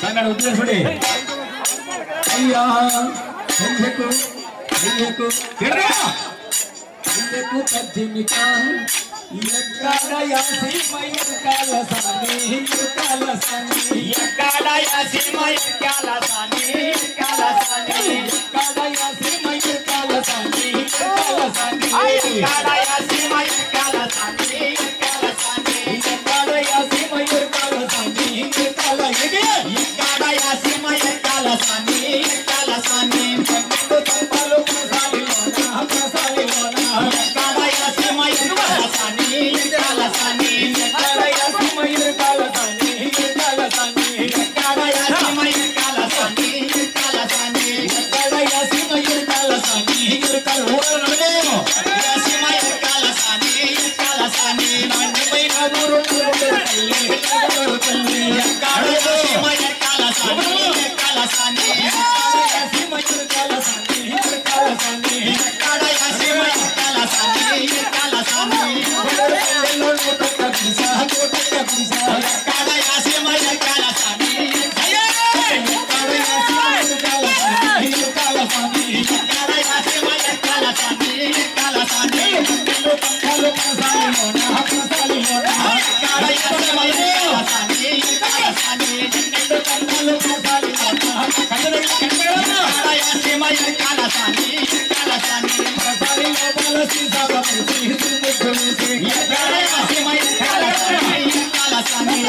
sangat udah sudah. Iya, hendak kira. Hendak kadimika. Yakada yasi mayakala sani, yakala sani. Yakada yasi mayakala sani, yakala sani. Yakada yasi mayakala sani, yakala sani. Yakada yasi mayakala sani, yakala sani. Yakada yasi mayakala sani, yakala sani. Yakada yasi mayakala sani, yakala sani. Pagdo tampalo masali lona, masali lona. Yakada yasi mayakala sani, yakala sani. Yakada yasi mayakala sani, yakala sani. Yakada yasi mayakala sani, yakala sani. Yakada yasi mayakala sani, yakala sani. Yasi mayakala sani, yakala sani. Nani mayna duru duru talle, duru talle. Yakada yasi mayakala sani, yakala sani. Yakada yasi mayakala sani, yakala sani. Yakada yasi mayakala sani, yakala sani. Hello kota bisa, kota bisa. Yakada yasi mayakala sani, yakada yasi mayakala sani, yakala sani. Yakada yasi mayakala sani, yakala sani. Hello hello masali lona, masali lona. Yakada yasi mayakala sani, yakala sani. Hello hello masali lona. Yakada yasi mayakala sani, yakala sani. Masali lona sisa bamusi, sumukusi. Yakada yasi mayakala sani, yakala sani.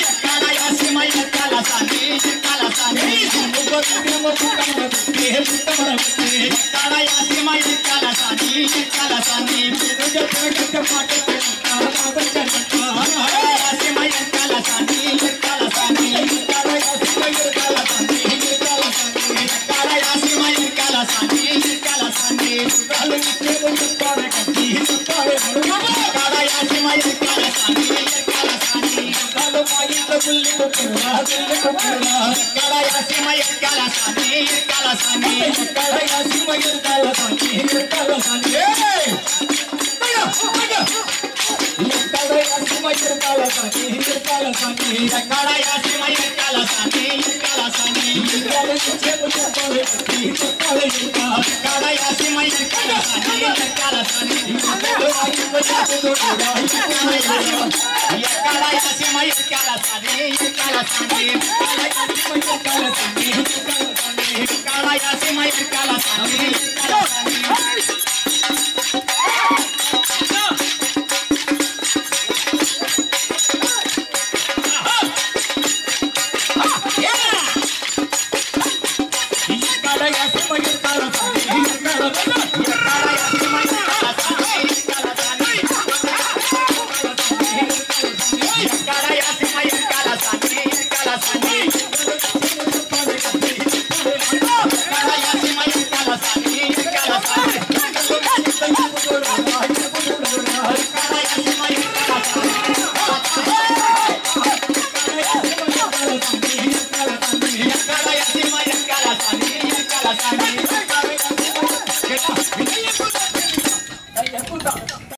Yakada yasi mayakala sani, yakala sani. Sumukusi mukamati, mukamati. Yakada yasi mayakala sani, yakala sani. Ruja prakata pakate, yakada yasi mayakala sani, yakala sani. Yakada yasi mayakala sani, yakala sani. Yakada yasi mayakala sani, yakala sani. Kalu kelu pare kati, pare murma. Yakada yasi mayakala sani, yakala sani. Kalu mayita bulli kokura, bulli kokura. Yakada yasi mayakala sani, yakala sani. Yakada yasi mayakala sani, yakala sani. Hey! Yakada yasi mayakala sani, yakala sani. Yakada yasi mayakala sani, yakala sani. Yakada chelu pare kati, pare murma. Yakada yasi mayakala sani, yakala sani. Kalu mayita bulli kokura, yakada yasi mayakala sani, yakala sani. Yakada yasi mayakala sani, yakala sani. Yakada yasi mayakala sani, yakala sani.